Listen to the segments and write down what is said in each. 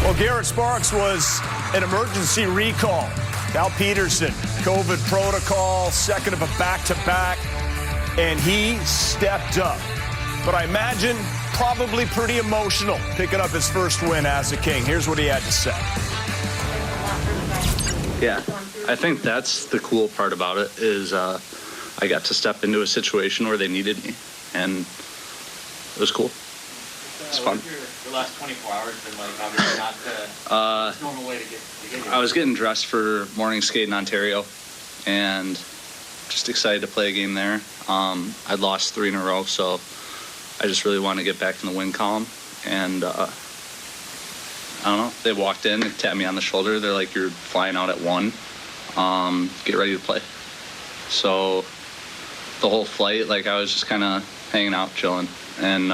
Well, Garret Sparks was an emergency recall. Cal Peterson, COVID protocol, second of a back-to-back, and he stepped up. But I imagine probably pretty emotional picking up his first win as a King. Here's what he had to say. Yeah, I think that's the cool part about it is I got to step into a situation where they needed me, and it was cool. It's fun. Your last 24 hours been like, obviously not the normal way to get here. I was getting dressed for morning skate in Ontario, and just excited to play a game there. I'd lost 3 in a row, so I just really wanted to get back in the win column. And I don't know, they walked in, they tapped me on the shoulder. They're like, "You're flying out at 1. Get ready to play." So the whole flight, like, I was just kind of hanging out, chilling, and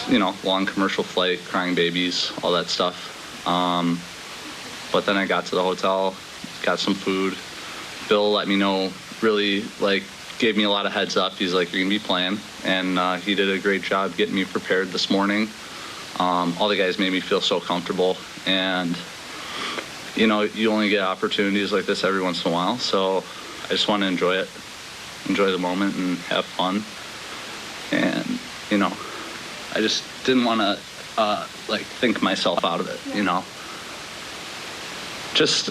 you know, long commercial flight, crying babies, all that stuff. But then I got to the hotel, got some food. Bill let me know, really, like, gave me a lot of heads up. He's like, "You're gonna be playing," and he did a great job getting me prepared this morning. All the guys made me feel so comfortable, and you know, you only get opportunities like this every once in a while, so I just want to enjoy the moment and have fun. And you know, I just didn't want to like think myself out of it, you know. Just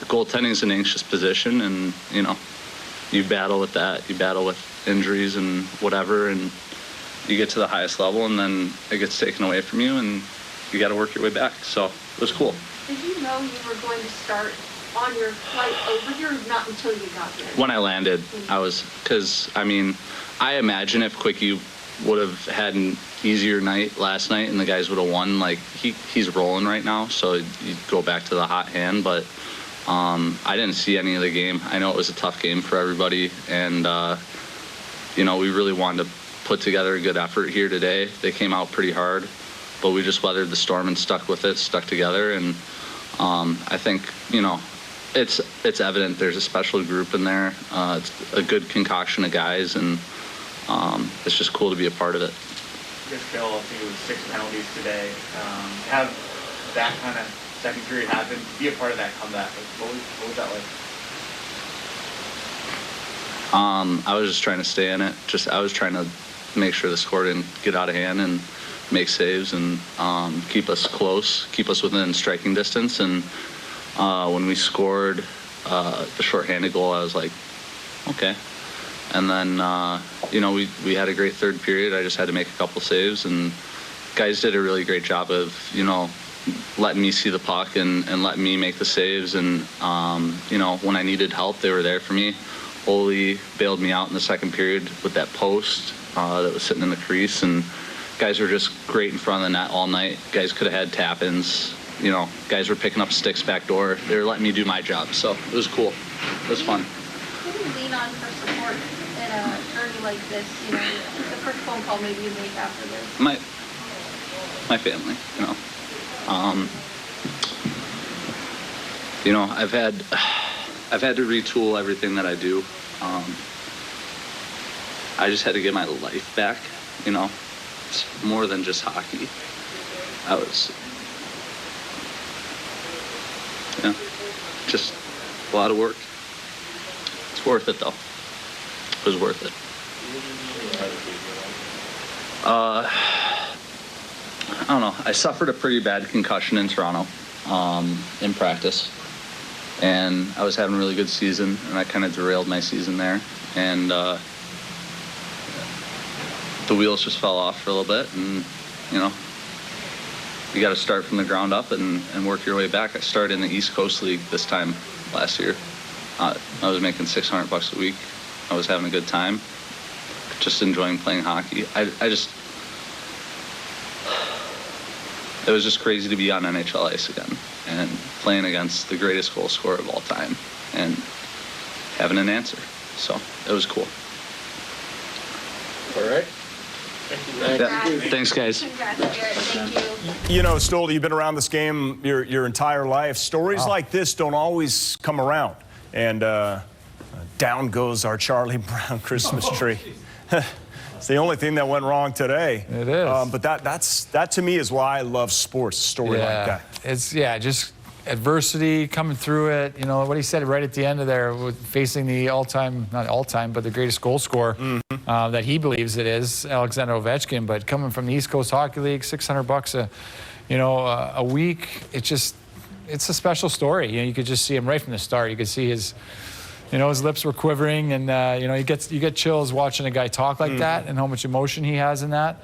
goaltending is an anxious position, and you know, you battle with that. You battle with injuries and whatever, and you get to the highest level, and then it gets taken away from you, and you got to work your way back. So it was cool. Did you know you were going to start on your flight over here, or not until you got here? When I landed, I was, because I mean, I imagine if Quickie would have had an easier night last night and the guys would have won, like, he's rolling right now, so you go back to the hot hand. But I didn't see any of the game. I know it was a tough game for everybody, and you know, we really wanted to put together a good effort here today. They came out pretty hard, but we just weathered the storm and stuck with it, stuck together. And I think, you know, it's evident there's a special group in there. It's a good concoction of guys, and it's just cool to be a part of it. I guess, Bill, I think it was 6 penalties today. Have that kind of second period happen, be a part of that comeback. What was that like? I was just trying to stay in it. I was trying to make sure the score didn't get out of hand and make saves and keep us close, keep us within striking distance. And when we scored the shorthanded goal, I was like, okay. And then, you know, we had a great third period. I just had to make a couple saves, and guys did a really great job of, you know, letting me see the puck and letting me make the saves. And, you know, when I needed help, they were there for me. Ole bailed me out in the second period with that post that was sitting in the crease, and guys were just great in front of the net all night. Guys could have had tap-ins. You know, guys were picking up sticks back door. They were letting me do my job, so it was cool. It was fun. Who do you lean on for support in a journey like this? You know, the first phone call maybe you make after this. My family, you know. You know, I've had to retool everything that I do. I just had to get my life back, you know. It's more than just hockey. I was, yeah, just a lot of work. It's worth it, though. It was worth it. I don't know. I suffered a pretty bad concussion in Toronto in practice. And I was having a really good season, and I kind of derailed my season there. And the wheels just fell off for a little bit, and, you know, you got to start from the ground up and work your way back. I started in the East Coast League this time last year. I was making $600 a week. I was having a good time, just enjoying playing hockey. It was just crazy to be on NHL ice again and playing against the greatest goal scorer of all time and having an answer. So it was cool. All right. Yeah. Thanks, guys. Congrats, Garret. Thank you. You know, Stoley, you've been around this game your entire life. Stories like this don't always come around. And down goes our Charlie Brown Christmas tree. It's the only thing that went wrong today. It is. But that to me is why I love sports, a story like that. It's, just adversity, coming through it. You know, what he said right at the end of there, with facing the not all-time, but the greatest goal scorer that he believes it is, Alexander Ovechkin. But coming from the East Coast Hockey League, $600 a week, it's a special story. You know, you could just see him right from the start. You could see his lips were quivering, and you get chills watching a guy talk like that, and how much emotion he has in that.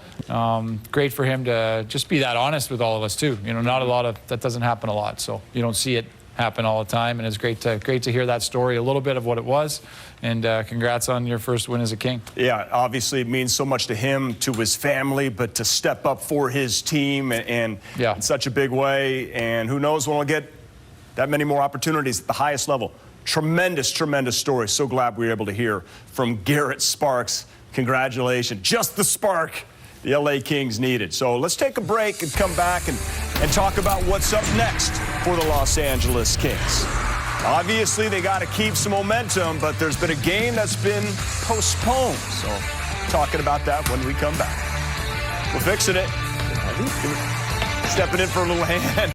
Great for him to just be that honest with all of us too. You know, not a lot of that doesn't happen a lot, so you don't see it happen all the time. And it's great to hear that story, a little bit of what it was. And congrats on your first win as a King. Yeah, obviously it means so much to him, to his family, but to step up for his team and in such a big way. And who knows when we'll get that many more opportunities at the highest level. Tremendous, tremendous story. So glad we were able to hear from Garret Sparks. Congratulations. Just the spark the LA Kings needed. So let's take a break and come back and talk about what's up next for the Los Angeles Kings. Obviously, they got to keep some momentum, but there's been a game that's been postponed. So talking about that when we come back. We're fixing it. Stepping in for a little hand.